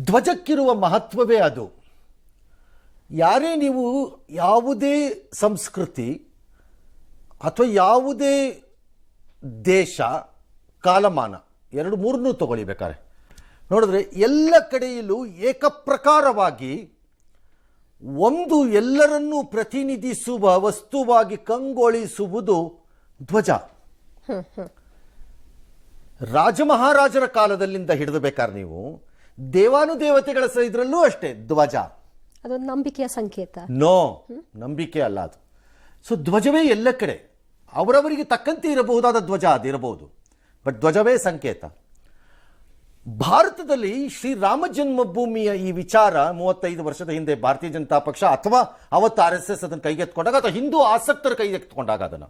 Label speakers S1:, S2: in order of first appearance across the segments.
S1: ಧ್ವಜಕ್ಕಿರುವ ಮಹತ್ವವೇ ಅದು. ಯಾರೇ ನೀವು ಯಾವುದೇ ಸಂಸ್ಕೃತಿ ಅಥವಾ ಯಾವುದೇ ದೇಶ ಕಾಲಮಾನ ಎರಡು ಮೂರನ್ನೂ ತಗೊಳ್ಬೇಕಾರೆ ನೋಡಿದ್ರೆ ಎಲ್ಲ ಕಡೆಯಲ್ಲೂ ಏಕಪ್ರಕಾರವಾಗಿ ಒಂದು ಎಲ್ಲರನ್ನೂ ಪ್ರತಿನಿಧಿಸುವ ವಸ್ತುವಾಗಿ ಕಂಗೊಳಿಸುವುದು ಧ್ವಜ. ರಾಜಮಹಾರಾಜರ ಕಾಲದಲ್ಲಿಂದ ಹಿಡಿದು ಬೇಕಾದ್ರೆ ನೀವು ದೇವಾನುದೇವತೆಗಳ ಇದರಲ್ಲೂ ಅಷ್ಟೇ ಧ್ವಜ
S2: ಅದೊಂದು ನಂಬಿಕೆಯ ಸಂಕೇತ.
S1: ನೋ, ನಂಬಿಕೆ ಅಲ್ಲ ಅದು. ಸೊ ಧ್ವಜವೇ ಎಲ್ಲ ಕಡೆ ಅವರವರಿಗೆ ತಕ್ಕಂತೆ ಇರಬಹುದಾದ ಧ್ವಜ ಅದಿರಬಹುದು, ಬಟ್ ಧ್ವಜವೇ ಸಂಕೇತ. ಭಾರತದಲ್ಲಿ ಶ್ರೀರಾಮ ಜನ್ಮಭೂಮಿಯ ಈ ವಿಚಾರ 35 ವರ್ಷದ ಹಿಂದೆ ಭಾರತೀಯ ಜನತಾ ಪಕ್ಷ ಅಥವಾ ಅವತ್ತು RSS ಅದನ್ನು ಕೈಗೆತ್ಕೊಂಡಾಗ ಅಥವಾ ಹಿಂದೂ ಆಸಕ್ತರ ಕೈಗೆತ್ಕೊಂಡಾಗ ಅದನ್ನು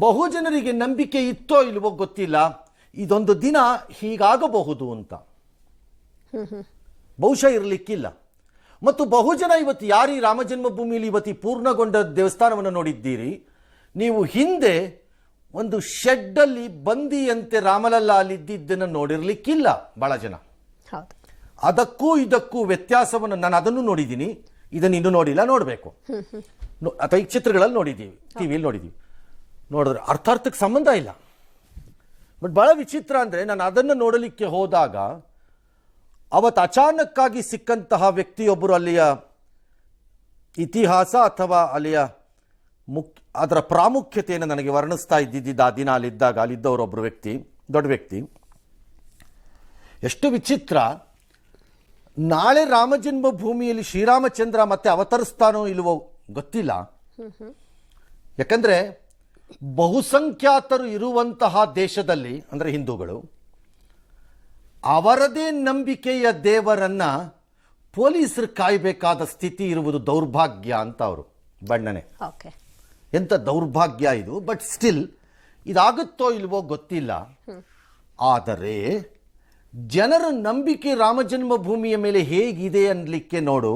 S1: ಬಹು ಜನರಿಗೆ ನಂಬಿಕೆ ಇತ್ತೋ ಇಲ್ವೋ ಗೊತ್ತಿಲ್ಲ, ಇದೊಂದು ದಿನ ಹೀಗಾಗಬಹುದು ಅಂತ. ಬಹುಶಃ ಇರಲಿಕ್ಕಿಲ್ಲ. ಮತ್ತು ಬಹುಜನ ಇವತ್ತು ಯಾರು ಈ ರಾಮ ಜನ್ಮಭೂಮಿಯಲ್ಲಿ ಇವತ್ತು ಪೂರ್ಣಗೊಂಡ ದೇವಸ್ಥಾನವನ್ನು ನೋಡಿದ್ದೀರಿ, ನೀವು ಹಿಂದೆ ಒಂದು ಶೆಡ್ಡಲ್ಲಿ ಬಂದಿಯಂತೆ ರಾಮಲಲ್ಲ ಅಲ್ಲಿದ್ದನ್ನು ನೋಡಿರ್ಲಿಕ್ಕಿಲ್ಲ ಬಹಳ ಜನ. ಅದಕ್ಕೂ ಇದಕ್ಕೂ ವ್ಯತ್ಯಾಸವನ್ನು ನಾನು ಅದನ್ನು ನೋಡಿದ್ದೀನಿ, ಇದನ್ನು ಇನ್ನೂ ನೋಡಿಲ್ಲ, ನೋಡಬೇಕು. ಅಥವಾ ಈ ಚಿತ್ರಗಳಲ್ಲಿ ನೋಡಿದ್ದೀವಿ, ಟಿವಿಯಲ್ಲಿ ನೋಡಿದ್ದೀವಿ. ನೋಡಿದ್ರೆ ಅರ್ಥಾರ್ಥಕ್ಕೆ ಸಂಬಂಧ ಇಲ್ಲ. ಬಟ್ ಬಹಳ ವಿಚಿತ್ರ ಅಂದರೆ ನಾನು ಅದನ್ನು ನೋಡಲಿಕ್ಕೆ ಹೋದಾಗ ಅವತ್ತು ಅಚಾನಕ್ಕಾಗಿ ಸಿಕ್ಕಂತಹ ವ್ಯಕ್ತಿಯೊಬ್ಬರು ಅಲ್ಲಿಯ ಇತಿಹಾಸ ಅಥವಾ ಅಲ್ಲಿಯ ಅದರ ಪ್ರಾಮುಖ್ಯತೆಯನ್ನು ನನಗೆ ವರ್ಣಿಸ್ತಾ ಇದ್ದಿದ್ದ ಆ ದಿನ ಅಲ್ಲಿದ್ದಾಗ ಅಲ್ಲಿದ್ದವರೊಬ್ಬರು ವ್ಯಕ್ತಿ, ದೊಡ್ಡ ವ್ಯಕ್ತಿ. ಎಷ್ಟು ವಿಚಿತ್ರ, ನಾಳೆ ರಾಮ ಜನ್ಮಭೂಮಿಯಲ್ಲಿ ಶ್ರೀರಾಮಚಂದ್ರ ಮತ್ತೆ ಅವತರಿಸ್ತಾನೋ ಇಲ್ವೋ ಗೊತ್ತಿಲ್ಲ. ಯಾಕಂದರೆ ಬಹುಸಂಖ್ಯಾತರು ಇರುವಂತಹ ದೇಶದಲ್ಲಿ ಅಂದರೆ ಹಿಂದೂಗಳು ಅವರದೇ ನಂಬಿಕೆಯ ದೇವರನ್ನ ಪೊಲೀಸರು ಕಾಯಬೇಕಾದ ಸ್ಥಿತಿ ಇರುವುದು ದೌರ್ಭಾಗ್ಯ ಅಂತ ಅವರು ಬಣ್ಣನೆ. ಎಂಥ ದೌರ್ಭಾಗ್ಯ ಇದು. ಬಟ್ ಸ್ಟಿಲ್ ಇದಾಗುತ್ತೋ ಇಲ್ವೋ ಗೊತ್ತಿಲ್ಲ. ಆದರೆ ಜನರ ನಂಬಿಕೆ ರಾಮ ಜನ್ಮಭೂಮಿಯ ಮೇಲೆ ಹೇಗಿದೆ ಅನ್ನಲಿಕ್ಕೆ ನೋಡು,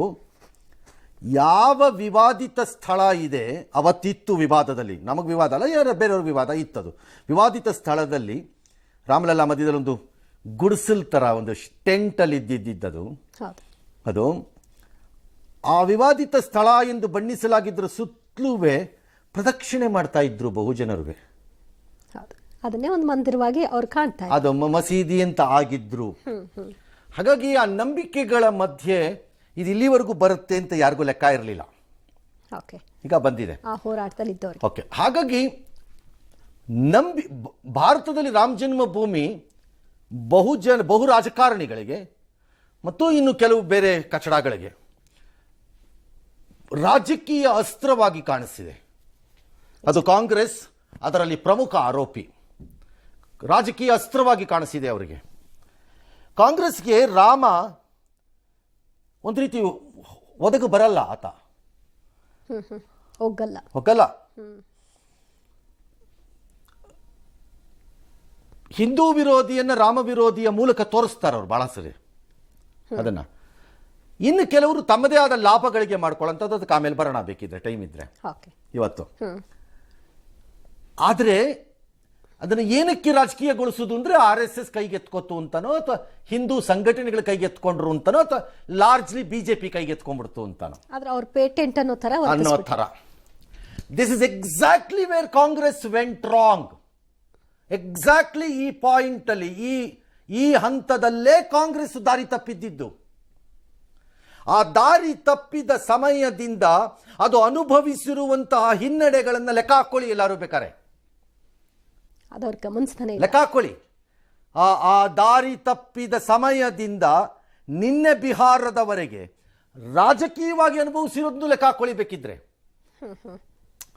S1: ಯಾವ ವಿವಾದಿತ ಸ್ಥಳ ಇದೆ ಅವತ್ತಿತ್ತು ವಿವಾದದಲ್ಲಿ, ನಮಗೆ ವಿವಾದ ಅಲ್ಲ, ಯಾರು ಬೇರೆಯವ್ರ ವಿವಾದ ಇತ್ತದು. ವಿವಾದಿತ ಸ್ಥಳದಲ್ಲಿ ರಾಮಲಲ್ಲಾ ಮಧ್ಯದಲ್ಲಿ ಒಂದು ಗುಡಿಸಲ್ ಥರ ಒಂದು ಟೆಂಟಲ್ಲಿ ಇದ್ದಿದ್ದದು. ಅದು ಆ ವಿವಾದಿತ ಸ್ಥಳ ಎಂದು ಬಣ್ಣಿಸಲಾಗಿದ್ದರೂ ಸುತ್ತಲೂವೆ ಪ್ರದಕ್ಷಿಣೆ ಮಾಡ್ತಾ ಇದ್ರು ಬಹುಜನರು.
S2: ಅದನ್ನೇ ಒಂದು ಮಂದಿರವಾಗಿ ಅವ್ರು ಕಾಣ್ತಾ
S1: ಅದು ಮಸೀದಿ ಅಂತ ಆಗಿದ್ರು. ಹಾಗಾಗಿ ಆ ನಂಬಿಕೆಗಳ ಮಧ್ಯೆ ಇದು ಇಲ್ಲಿವರೆಗೂ ಬರುತ್ತೆ ಅಂತ ಯಾರಿಗೂ ಲೆಕ್ಕ ಇರಲಿಲ್ಲ. ಈಗ ಬಂದಿದೆ
S2: ಹೋರಾಟದಲ್ಲಿ.
S1: ಓಕೆ, ಹಾಗಾಗಿ ಭಾರತದಲ್ಲಿ ರಾಮ ಜನ್ಮಭೂಮಿ ಬಹು ರಾಜಕಾರಣಿಗಳಿಗೆ ಮತ್ತು ಇನ್ನು ಕೆಲವು ಬೇರೆ ಕಚಡಗಳಿಗೆ ರಾಜಕೀಯ ಅಸ್ತ್ರವಾಗಿ ಕಾಣಿಸ್ತಿದೆ. ಅದು ಕಾಂಗ್ರೆಸ್ ಅದರಲ್ಲಿ ಪ್ರಮುಖ ಆರೋಪಿ. ರಾಜಕೀಯ ಅಸ್ತ್ರವಾಗಿ ಕಾಣಿಸಿದೆ ಅವರಿಗೆ. ಕಾಂಗ್ರೆಸ್ಗೆ ರಾಮ ಒಂದು ರೀತಿ ಒದಗ ಬರಲ್ಲ, ಆತ ಹೋಗಲ್ಲ. ಹಿಂದೂ ವಿರೋಧಿಯನ್ನ ರಾಮ ವಿರೋಧಿಯ ಮೂಲಕ ತೋರಿಸ್ತಾರೆ ಅವರು ಬಹಳ ಸರಿ ಅದನ್ನ. ಇನ್ನು ಕೆಲವರು ತಮ್ಮದೇ ಆದ ಲಾಭಗಳಿಗೆ ಮಾಡ್ಕೊಳ್ಳೋಂಥದ್ದು, ಅದಕ್ಕೆ ಆಮೇಲೆ ಬರೋಣ ಬೇಕಿದ್ರೆ ಟೈಮ್ ಇದ್ರೆ ಇವತ್ತು. ಆದರೆ ಅದನ್ನು ಏನಕ್ಕೆ ರಾಜಕೀಯಗೊಳಿಸೋದು ಅಂದರೆ RSS ಕೈಗೆತ್ಕೋತು ಅಂತನೋ ಅಥವಾ ಹಿಂದೂ ಸಂಘಟನೆಗಳ ಕೈಗೆತ್ಕೊಂಡ್ರು ಅಂತನೋ ಅಥವಾ ಲಾರ್ಜ್ಲಿ BJP ಕೈಗೆತ್ಕೊಂಡ್ಬಿಡ್ತು ಅಂತನೋ
S2: ಅವ್ರ ಪೇಟೆಂಟ್ ಅನ್ನೋ ಥರ.
S1: This is exactly where Congress went wrong. Exactly ಈ ಪಾಯಿಂಟ್ ಅಲ್ಲಿ ಈ ಹಂತದಲ್ಲೇ ಕಾಂಗ್ರೆಸ್ ದಾರಿ ತಪ್ಪಿದ್ದು. ಆ ದಾರಿ ತಪ್ಪಿದ ಸಮಯದಿಂದ ಅದು ಅನುಭವಿಸಿರುವಂತಹ ಹಿನ್ನಡೆಗಳನ್ನು ಲೆಕ್ಕ ಹಾಕೊಳ್ಳಿ, ಎಲ್ಲರೂ ಬೇಕಾರೆ ಲೆಕ್ಕ ಹಾಕೊಳ್ಳಿ. ಆ ದಾರಿ ತಪ್ಪಿದ ಸಮಯದಿಂದ ನಿನ್ನೆ ಬಿಹಾರದವರೆಗೆ ರಾಜಕೀಯವಾಗಿ ಅನುಭವಿಸಿರೋದನ್ನು ಲೆಕ್ಕ ಹಾಕೊಳ್ಳಿ ಬೇಕಿದ್ರೆ.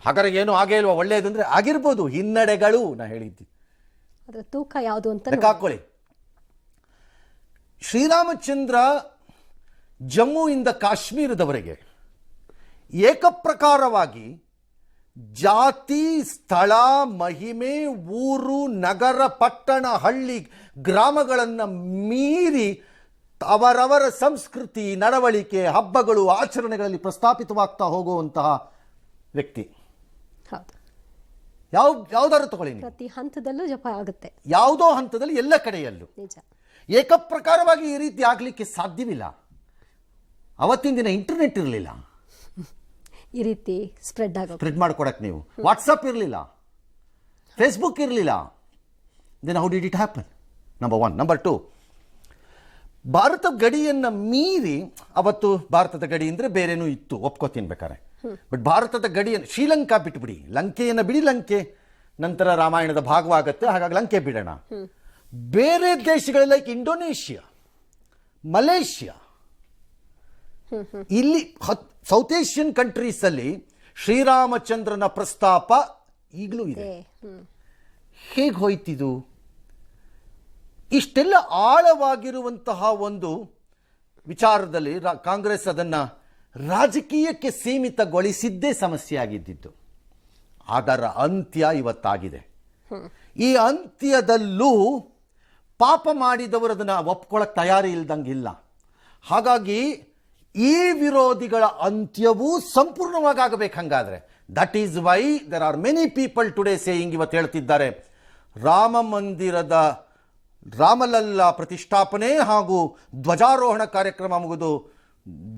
S1: ಹಾಗಾದ್ರೆ ಏನು ಆಗೇ ಇಲ್ವಾ? ಒಳ್ಳೆಯದು ಅಂದ್ರೆ ಆಗಿರ್ಬೋದು, ಹಿನ್ನಡೆಗಳು ನಾ ಹೇಳಿದ್ದಿ
S2: ತೂಕ ಯಾವುದು ಅಂತ
S1: ಲೆಕ್ಕ ಹಾಕೊಳ್ಳಿ. ಶ್ರೀರಾಮಚಂದ್ರ ಜಮ್ಮುವಿಂದ ಕಾಶ್ಮೀರದವರೆಗೆ ಏಕಪ್ರಕಾರವಾಗಿ ಜಾತಿ, ಸ್ಥಳ, ಮಹಿಮೆ, ಊರು, ನಗರ, ಪಟ್ಟಣ, ಹಳ್ಳಿ, ಗ್ರಾಮಗಳನ್ನು ಮೀರಿ ಅವರವರ ಸಂಸ್ಕೃತಿ, ನಡವಳಿಕೆ, ಹಬ್ಬಗಳು, ಆಚರಣೆಗಳಲ್ಲಿ ಪ್ರಸ್ತಾಪಿತವಾಗ್ತಾ ಹೋಗುವಂತಹ ವ್ಯಕ್ತಿ. ಯಾವುದಾದ್ರು ತಗೊಳ್ಳಿ,
S2: ಪ್ರತಿ ಹಂತದಲ್ಲೂ ಜಪ ಆಗುತ್ತೆ,
S1: ಯಾವುದೋ ಹಂತದಲ್ಲಿ, ಎಲ್ಲ ಕಡೆಯಲ್ಲೂ. ಏಕಪ್ರಕಾರವಾಗಿ ಈ ರೀತಿ ಆಗಲಿಕ್ಕೆ ಸಾಧ್ಯವಿಲ್ಲ. ಅವತ್ತಿನ ದಿನ ಇಂಟರ್ನೆಟ್ ಇರಲಿಲ್ಲ
S2: ಈ ರೀತಿ
S1: ಸ್ಪ್ರೆಡ್ ಮಾಡ್ಕೊಡಕ್ಕೆ. ನೀವು ವಾಟ್ಸಪ್ ಇರಲಿಲ್ಲ, ಫೇಸ್ಬುಕ್ ಇರಲಿಲ್ಲ. Then how did it happen? Number 1. Number 2, Bharat ಗಡಿಯನ್ನು ಮೀರಿ, ಅವತ್ತು ಭಾರತದ ಗಡಿ ಅಂದರೆ ಬೇರೆನೂ ಇತ್ತು, ಒಪ್ಕೋತೀನಿ ಬೇಕಾರೆ. ಬಟ್ ಭಾರತದ ಗಡಿಯನ್ನು, ಶ್ರೀಲಂಕಾ ಬಿಟ್ಬಿಡಿ, ಲಂಕೆಯನ್ನು ಬಿಡಿ, ಲಂಕೆ ನಂತರ ರಾಮಾಯಣದ ಭಾಗವಾಗುತ್ತೆ, ಹಾಗಾಗಿ ಲಂಕೆ ಬಿಡೋಣ. ಬೇರೆ ದೇಶಗಳು ಲೈಕ್ ಇಂಡೋನೇಷ್ಯಾ, ಮಲೇಷ್ಯಾ, ಇಲ್ಲಿ ಸೌತ್ ಏಷ್ಯನ್ ಕಂಟ್ರೀಸಲ್ಲಿ ಶ್ರೀರಾಮಚಂದ್ರನ ಪ್ರಸ್ತಾಪ ಈಗಲೂ ಇದೆ. ಹೇಗೆ ಹೋಯ್ತಿದು? ಇಷ್ಟೆಲ್ಲ ಆಳವಾಗಿರುವಂತಹ ಒಂದು ವಿಚಾರದಲ್ಲಿ ಕಾಂಗ್ರೆಸ್ ಅದನ್ನು ರಾಜಕೀಯಕ್ಕೆ ಸೀಮಿತಗೊಳಿಸಿದ್ದೇ ಸಮಸ್ಯೆ ಆಗಿದ್ದಿತ್ತು. ಅದರ ಅಂತ್ಯ ಇವತ್ತಾಗಿದೆ. ಈ ಅಂತ್ಯದಲ್ಲೂ ಪಾಪ ಮಾಡಿದವರು ಅದನ್ನು ಒಪ್ಕೊಳ್ಳೋಕೆ ತಯಾರಿ ಇಲ್ದಂಗಿಲ್ಲ. ಹಾಗಾಗಿ ಈ ವಿರೋಧಿಗಳ ಅಂತ್ಯವೂ ಸಂಪೂರ್ಣವಾಗಿ ಆಗಬೇಕು. ಹಂಗಾದ್ರೆ that is why there are many people today saying, ಇವತ್ತು ಹೇಳ್ತಿದ್ದಾರೆ, ರಾಮ ಮಂದಿರದ ರಾಮಲಲ್ಲಾ ಪ್ರತಿಷ್ಠಾಪನೆ ಹಾಗೂ ಧ್ವಜಾರೋಹಣ ಕಾರ್ಯಕ್ರಮ ಮುಗಿದು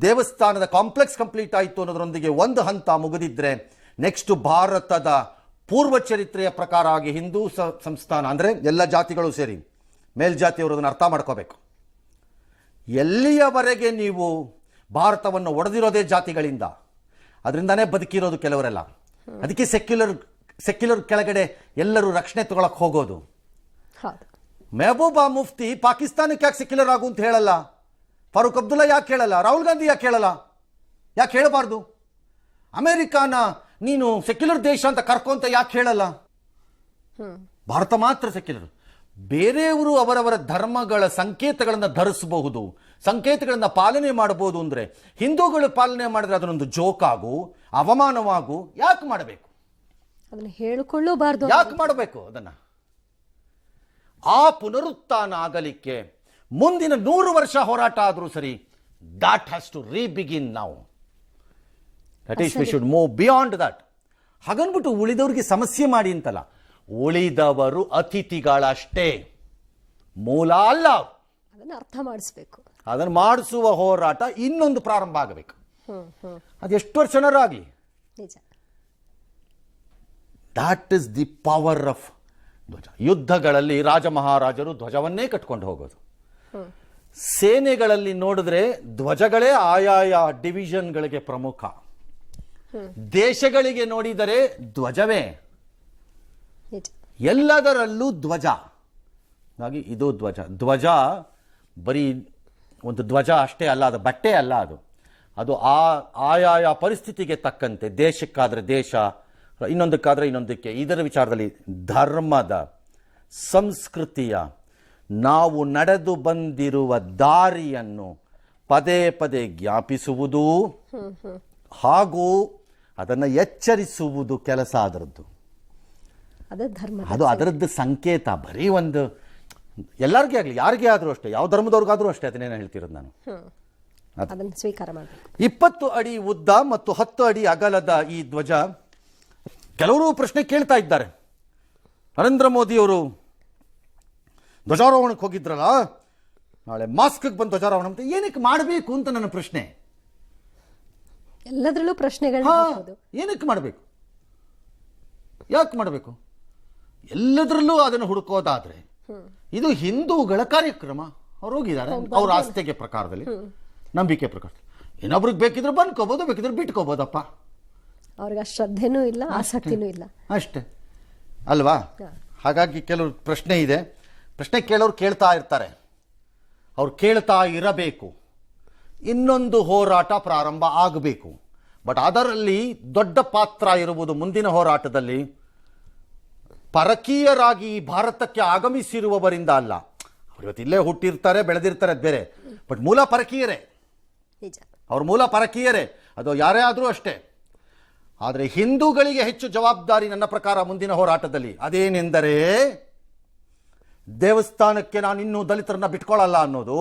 S1: ದೇವಸ್ಥಾನದ ಕಾಂಪ್ಲೆಕ್ಸ್ ಕಂಪ್ಲೀಟ್ ಆಯಿತು ಅನ್ನೋದರೊಂದಿಗೆ ಒಂದು ಹಂತ ಮುಗಿದಿದ್ರೆ, ನೆಕ್ಸ್ಟ್ ಭಾರತದ ಪೂರ್ವ ಚರಿತ್ರೆಯ ಪ್ರಕಾರ ಆಗಿ ಹಿಂದೂ ಸಂಸ್ಥಾನ ಅಂದರೆ ಎಲ್ಲ ಜಾತಿಗಳು ಸೇರಿ ಮೇಲ್ಜಾತಿಯವರು ಅದನ್ನು ಅರ್ಥ ಮಾಡ್ಕೋಬೇಕು. ಎಲ್ಲಿಯವರೆಗೆ ನೀವು ಭಾರತವನ್ನು ಒಡೆದಿರೋದೇ ಜಾತಿಗಳಿಂದ, ಅದರಿಂದನೇ ಬದುಕಿರೋದು ಕೆಲವರೆಲ್ಲ. ಅದಕ್ಕೆ ಸೆಕ್ಯುಲರ್ ಕೆಳಗಡೆ ಎಲ್ಲರೂ ರಕ್ಷಣೆ ತಗೊಳಕ್ಕೆ ಹೋಗೋದು. ಮೆಹಬೂಬಾ ಮುಫ್ತಿ ಪಾಕಿಸ್ತಾನಕ್ಕೆ ಯಾಕೆ ಸೆಕ್ಯುಲರ್ ಆಗು ಅಂತ ಹೇಳಲ್ಲ? ಫಾರೂಕ್ ಅಬ್ದುಲ್ಲಾ ಯಾಕೆ ಹೇಳಲ್ಲ? ರಾಹುಲ್ ಗಾಂಧಿ ಯಾಕೆ ಹೇಳಲ್ಲ? ಯಾಕೆ ಹೇಳಬಾರ್ದು? ಅಮೆರಿಕಾನ ನೀನು ಸೆಕ್ಯುಲರ್ ದೇಶ ಅಂತ ಕರ್ಕೊಂತ ಯಾಕೆ ಹೇಳಲ್ಲ? ಭಾರತ ಮಾತ್ರ ಸೆಕ್ಯುಲರ್. ಬೇರೆಯವರು ಅವರವರ ಧರ್ಮಗಳ ಸಂಕೇತಗಳನ್ನು ಧರಿಸಬಹುದು, ಸಂಕೇತಗಳನ್ನು ಪಾಲನೆ ಮಾಡಬಹುದು. ಅಂದರೆ ಹಿಂದೂಗಳು ಪಾಲನೆ ಮಾಡಿದ್ರೆ ಅದನ್ನೊಂದು ಜೋಕಾಗು, ಅವಮಾನವಾಗು ಯಾಕೆ ಮಾಡಬೇಕು?
S2: ಅದನ್ನು ಹೇಳಿಕೊಳ್ಳಬಾರ್ದು.
S1: ಯಾಕೆ ಮಾಡಬೇಕು ಅದನ್ನು? ಆ ಪುನರುತ್ಥಾನ ಆಗಲಿಕ್ಕೆ ಮುಂದಿನ 100 ವರ್ಷ ಹೋರಾಟ ಆದರೂ ಸರಿ, that has to re-begin now. That is, we should move beyond that. ಹಾಗನ್ಬಿಟ್ಟು ಉಳಿದವರಿಗೆ ಸಮಸ್ಯೆ ಮಾಡಿ ಅಂತಲ್ಲ, ಉಳಿದವರು ಅತಿಥಿಗಳಷ್ಟೇ, ಮೂಲ ಅಲ್ಲ.
S2: ಅದನ್ನು ಅರ್ಥ ಮಾಡಿಸ್ಬೇಕು.
S1: ಅದನ್ನು ಮಾಡಿಸುವ ಹೋರಾಟ ಇನ್ನೊಂದು ಪ್ರಾರಂಭ ಆಗಬೇಕು. ಅದು ಎಷ್ಟು ವರ್ಷನಾರಾಗಲಿ. That is the power of ಧ್ವಜ. ಯುದ್ಧಗಳಲ್ಲಿ ರಾಜ ಮಹಾರಾಜರು ಧ್ವಜವನ್ನೇ ಕಟ್ಕೊಂಡು ಹೋಗೋದು. ಸೇನೆಗಳಲ್ಲಿ ನೋಡಿದ್ರೆ ಧ್ವಜಗಳೇ ಆಯಾಯ ಡಿವಿಷನ್ಗಳಿಗೆ ಪ್ರಮುಖ. ದೇಶಗಳಿಗೆ ನೋಡಿದರೆ ಧ್ವಜವೇ, ಎಲ್ಲದರಲ್ಲೂ ಧ್ವಜ. ಹಾಗಾಗಿ ಇದು ಧ್ವಜ ಬರೀ ಒಂದು ಧ್ವಜ ಅಷ್ಟೇ ಅಲ್ಲ, ಅದು ಬಟ್ಟೆ ಅಲ್ಲ, ಅದು ಆಯಾಯ ಪರಿಸ್ಥಿತಿಗೆ ತಕ್ಕಂತೆ, ದೇಶಕ್ಕಾದರೆ ದೇಶ, ಇನ್ನೊಂದಕ್ಕಾದರೆ ಇನ್ನೊಂದಕ್ಕೆ, ಇದರ ವಿಚಾರದಲ್ಲಿ ಧರ್ಮದ, ಸಂಸ್ಕೃತಿಯ, ನಾವು ನಡೆದು ಬಂದಿರುವ ದಾರಿಯನ್ನು ಪದೇ ಪದೇ ಜ್ಞಾಪಿಸುವುದು ಹಾಗೂ ಅದನ್ನು ಎಚ್ಚರಿಸುವುದು ಕೆಲಸ ಅದರದ್ದು. ಅದು ಅದರದ್ದು ಸಂಕೇತ. ಬರೀ ಒಂದು ಎಲ್ಲರಿಗೇ ಆಗಲಿ, ಯಾರಿಗೇ ಆದರೂ ಅಷ್ಟೇ, ಯಾವ ಧರ್ಮದವ್ರಿಗಾದರೂ ಅಷ್ಟೇ, ಅದನ್ನೇನು ಹೇಳ್ತಿರೋದು ನಾನು.
S2: ಅದನ್ನು ಸ್ವೀಕಾರ ಮಾಡಬೇಕು.
S1: 20 ಅಡಿ ಉದ್ದ ಮತ್ತು 10 ಅಡಿ ಅಗಲದ ಈ ಧ್ವಜ. ಕೆಲವರು ಪ್ರಶ್ನೆ ಕೇಳ್ತಾ ಇದ್ದಾರೆ, ನರೇಂದ್ರ ಮೋದಿಯವರು ಧ್ವಜಾರೋಹಣಕ್ಕೆ ಹೋಗಿದ್ರಲ್ಲ, ನಾಳೆ ಮಾಸ್ಕ್ಗೆ ಬಂದು ಧ್ವಜಾರೋಹಣ ಅಂತ ಏನಕ್ಕೆ ಮಾಡಬೇಕು ಅಂತ ನನ್ನ ಪ್ರಶ್ನೆ.
S2: ಎಲ್ಲದರಲ್ಲೂ ಪ್ರಶ್ನೆಗಳು
S1: ಏನಕ್ಕೆ ಮಾಡಬೇಕು? ಯಾಕೆ ಮಾಡಬೇಕು? ಎಲ್ಲದರಲ್ಲೂ ಅದನ್ನು ಹುಡುಕೋದಾದ್ರೆ ಇದು ಹಿಂದೂಗಳ ಕಾರ್ಯಕ್ರಮ. ಅವ್ರು ಹೋಗಿದ್ದಾರೆ ಅವ್ರ ಆಸ್ಥೆಗೆ ಪ್ರಕಾರದಲ್ಲಿ, ನಂಬಿಕೆ ಪ್ರಕಾರ. ಇನ್ನೊಬ್ರಿಗೆ ಬೇಕಿದ್ರೆ ಬಂದ್ಕೋಬಹುದು, ಬೇಕಿದ್ರೆ ಬಿಟ್ಕೋಬಹುದಪ್ಪ.
S2: ಅವ್ರಿಗೆ ಶ್ರದ್ಧೆನೂ ಇಲ್ಲ, ಆಸಕ್ತಿನೂ ಇಲ್ಲ,
S1: ಅಷ್ಟೇ ಅಲ್ವಾ? ಹಾಗಾಗಿ ಕೆಲವರು ಪ್ರಶ್ನೆ ಇದೆ, ಪ್ರಶ್ನೆ ಕೇಳೋರು ಕೇಳ್ತಾ ಇರ್ತಾರೆ, ಅವ್ರು ಕೇಳ್ತಾ ಇರಬೇಕು. ಇನ್ನೊಂದು ಹೋರಾಟ ಪ್ರಾರಂಭ ಆಗಬೇಕು. ಬಟ್ ಅದರಲ್ಲಿ ದೊಡ್ಡ ಪಾತ್ರ ಇರುವುದು ಮುಂದಿನ ಹೋರಾಟದಲ್ಲಿ ಪರಕೀಯರಾಗಿ ಭಾರತಕ್ಕೆ ಆಗಮಿಸಿರುವವರಿಂದ ಅಲ್ಲ. ಅವ್ರು ಇವತ್ತು ಇಲ್ಲೇ ಹುಟ್ಟಿರ್ತಾರೆ, ಬೆಳೆದಿರ್ತಾರೆ, ಅದು ಬೇರೆ. ಬಟ್ ಮೂಲ ಪರಕೀಯರೇ, ಅವ್ರ ಮೂಲ ಪರಕೀಯರೇ, ಅದು ಯಾರೇ ಆದರೂ ಅಷ್ಟೇ. ಆದರೆ ಹಿಂದೂಗಳಿಗೆ ಹೆಚ್ಚು ಜವಾಬ್ದಾರಿ ನನ್ನ ಪ್ರಕಾರ ಮುಂದಿನ ಹೋರಾಟದಲ್ಲಿ. ಅದೇನೆಂದರೆ, ದೇವಸ್ಥಾನಕ್ಕೆ ನಾನು ಇನ್ನೂ ದಲಿತರನ್ನ ಬಿಟ್ಕೊಳ್ಳಲ್ಲ ಅನ್ನೋದು,